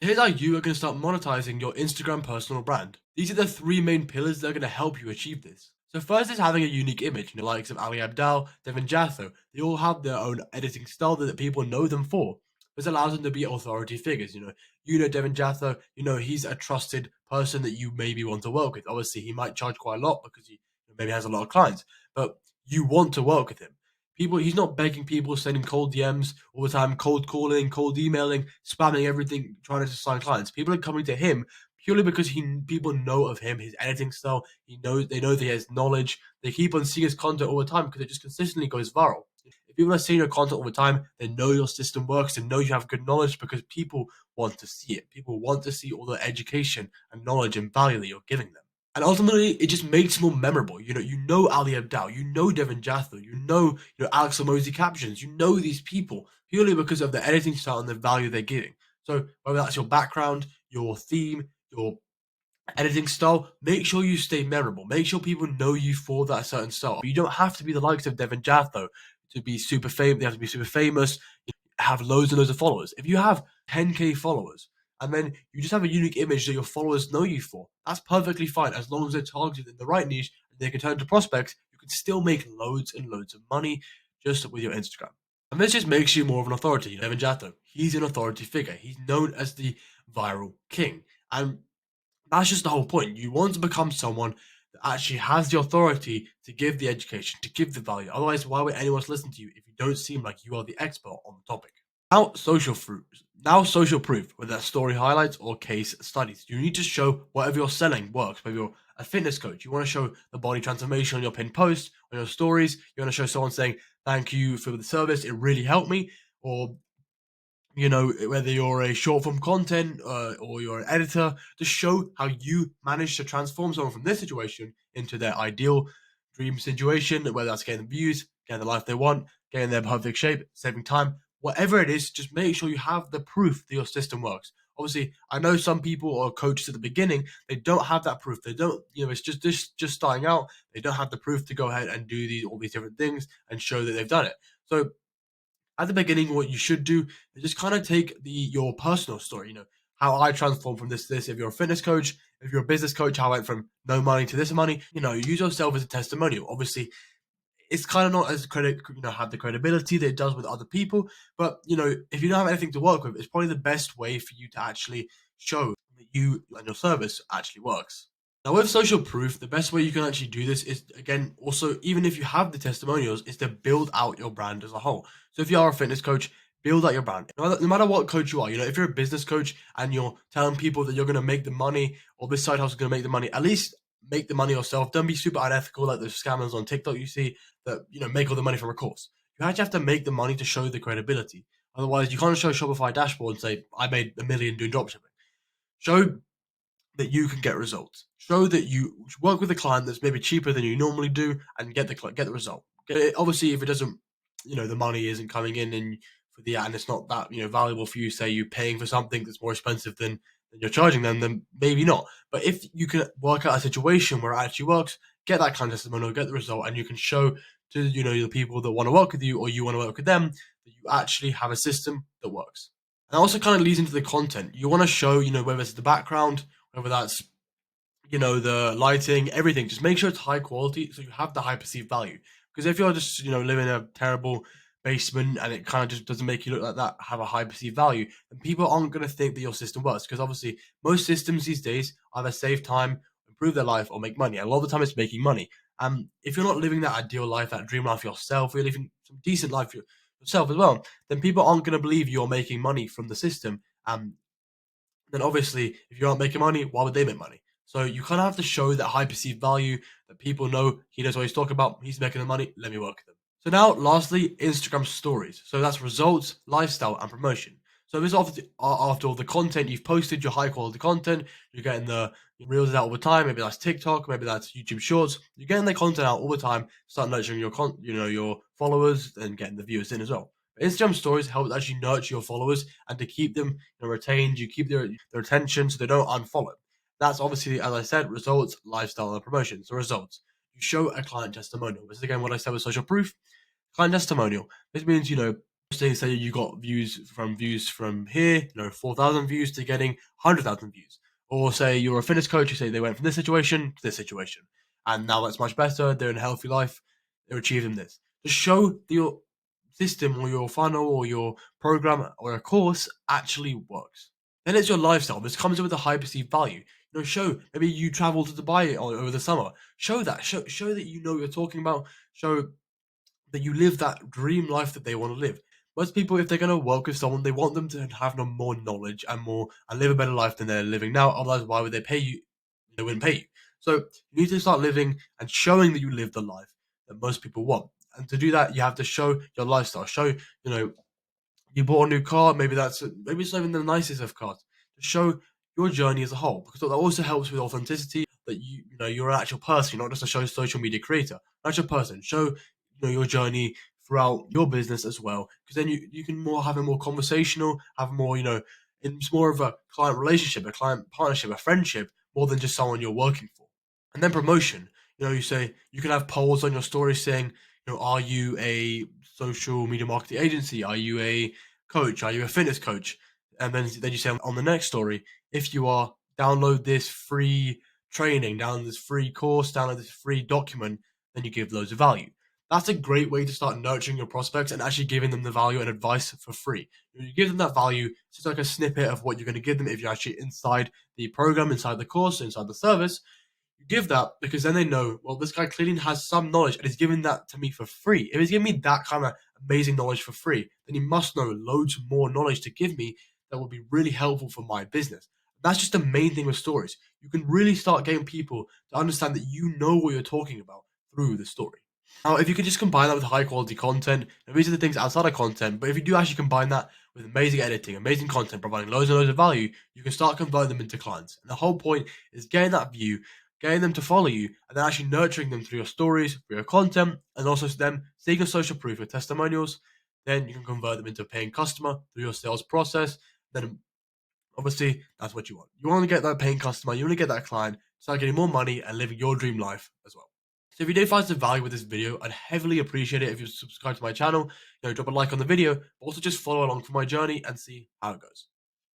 Here's how you are going to start monetizing your Instagram personal brand. These are the three main pillars that are going to help you achieve this. So first is having a unique image. The likes of Ali Abdal, Devin Jatho, they all have their own editing style that people know them for. This allows them to be authority figures. You know Devin Jatho. He's a trusted person that you maybe want to work with. Obviously, he might charge quite a lot because he maybe has a lot of clients, but you want to work with him. He's not begging people, sending cold DMs all the time, cold calling, cold emailing, spamming everything, trying to sign clients. People are coming to him purely because people know of him, his editing style. They know that he has knowledge. They keep on seeing his content all the time because it just consistently goes viral. If people are seeing your content all the time, they know your system works. They know you have good knowledge because people want to see it. People want to see all the education and knowledge and value that you're giving them. And ultimately, it just makes it more memorable. You know Ali Abdal, you know Devin Jatho, Alex Lamosi captions, you know these people purely because of the editing style and the value they're giving. So whether that's your background, your theme, your editing style, make sure you stay memorable. Make sure people know you for that certain style. You don't have to be the likes of Devin Jatho to be super famous. They have to be super famous, have loads and loads of followers. If you have 10K followers and then you just have a unique image that your followers know you for, that's perfectly fine as long as they're targeted in the right niche and they can turn to prospects. You can still make loads and loads of money just with your Instagram. And this just makes you more of an authority. Evan Jato, he's an authority figure. He's known as the viral king. And that's just the whole point. You want to become someone that actually has the authority to give the education, to give the value. Otherwise, why would anyone listen to you if you don't seem like you are the expert on the topic? Now social proof, whether that's story highlights or case studies. You need to show whatever you're selling works. Maybe you're a fitness coach. You want to show the body transformation on your pinned post, on your stories. You want to show someone saying, thank you for the service. It really helped me. Or whether you're a short form content or you're an editor, to show how you managed to transform someone from this situation into their ideal dream situation, whether that's getting the views, getting the life they want, getting their perfect shape, saving time, whatever it is, just make sure you have the proof that your system works. Obviously, I know some people or coaches at the beginning, they don't have that proof. They don't, it's just starting out. They don't have the proof to go ahead and do all these different things and show that they've done it. So at the beginning, what you should do is just kind of take your personal story. How I transformed from this to this. If you're a fitness coach, if you're a business coach, how I went from no money to this money. Use yourself as a testimonial. Obviously, it's kind of not as have the credibility that it does with other people. But if you don't have anything to work with, it's probably the best way for you to actually show that you and your service actually works. Now, with social proof, the best way you can actually do this is, again, also, even if you have the testimonials, is to build out your brand as a whole. So if you are a fitness coach, build out your brand. No matter what coach you are, if you're a business coach and you're telling people that you're going to make the money or this side hustle is going to make the money, at least make the money yourself. Don't be super unethical like those scammers on TikTok you see that, make all the money from a course. You actually have to make the money to show the credibility. Otherwise, you can't show a Shopify dashboard and say, I made a million doing dropshipping. Show that you can get results. Show that you work with a client that's maybe cheaper than you normally do and get the result. Obviously, if it doesn't, the money isn't coming in and it's not that valuable for you. Say you're paying for something that's more expensive than you're charging them, then maybe not. But if you can work out a situation where it actually works, get that kind of testimonial, get the result, and you can show to the people that want to work with you or you want to work with them that you actually have a system that works. And that also kind of leads into the content. You want to show, whether it's the background, whether that's the lighting, everything. Just make sure it's high quality so you have the high perceived value. Because if you're just living in a terrible basement and it kind of just doesn't make you look like that, have a high perceived value, then people aren't going to think that your system works. Because obviously, most systems these days either save time, improve their life, or make money. And a lot of the time, it's making money. If you're not living that ideal life, that dream life yourself, you're living some decent life yourself as well, then people aren't going to believe you're making money from the system. Then obviously, if you aren't making money, why would they make money? So you kind of have to show that high perceived value that people know he knows what he's talking about. He's making the money. Let me work with him. So now, lastly, Instagram stories. So that's results, lifestyle, and promotion. So this after all the content you've posted, your high quality content, you're getting the reels out all the time. Maybe that's TikTok, maybe that's YouTube Shorts. You're getting the content out all the time. Start nurturing your followers and getting the viewers in as well. Instagram stories help actually nurture your followers and to keep them retained. You keep their attention so they don't unfollow. That's obviously, as I said, results, lifestyle, and promotion. So results. You show a client testimonial. This is again what I said with social proof. Client testimonial. This means, Say you got views from here, 4,000 views to getting 100,000 views. Or say you're a fitness coach, you say they went from this situation to this situation, and now it's much better. They're in a healthy life. They're achieving this. Just show that your system or your funnel or your program or a course actually works. Then it's your lifestyle. This comes with a high perceived value. Show maybe you travel to Dubai over the summer. Show that. Show that you know what you're talking about. Show that you live that dream life that they want to live. Most people, if they're going to work with someone, they want them to have no more knowledge and live a better life than they're living now. Otherwise, why would they pay you? They wouldn't pay you. So you need to start living and showing that you live the life that most people want. And to do that, you have to show your lifestyle. Show, you bought a new car. Maybe it's not even the nicest of cars. To show your journey as a whole, because that also helps with authenticity. That you're an actual person, not just a social media creator. An actual person. Show your journey throughout your business as well, because then you can have a more conversational, have more it's more of a client relationship, a client partnership, a friendship, more than just someone you're working for. And then promotion. You say you can have polls on your story saying, are you a social media marketing agency? Are you a coach? Are you a fitness coach? And then you say on the next story, if you are, download this free training, download this free course, download this free document, then you give loads of value. That's a great way to start nurturing your prospects and actually giving them the value and advice for free. You give them that value, it's just like a snippet of what you're going to give them if you're actually inside the program, inside the course, inside the service. You give that because then they know, well, this guy clearly has some knowledge and he's giving that to me for free. If he's giving me that kind of amazing knowledge for free, then he must know loads more knowledge to give me that will be really helpful for my business. That's just the main thing with stories. You can really start getting people to understand that you know what you're talking about through the story. Now, if you can just combine that with high quality content, and these are the things outside of content, but if you do actually combine that with amazing editing, amazing content, providing loads and loads of value, you can start converting them into clients. And the whole point is getting that view, getting them to follow you, and then actually nurturing them through your stories, through your content, and also them seeing your social proof, your testimonials. Then you can convert them into a paying customer through your sales process. Then obviously that's what you want. You want to get that paying customer, you want to get that client, start getting more money and living your dream life as well. So if you did find some value with this video, I'd heavily appreciate it if you subscribe to my channel, drop a like on the video, but also just follow along for my journey and see how it goes.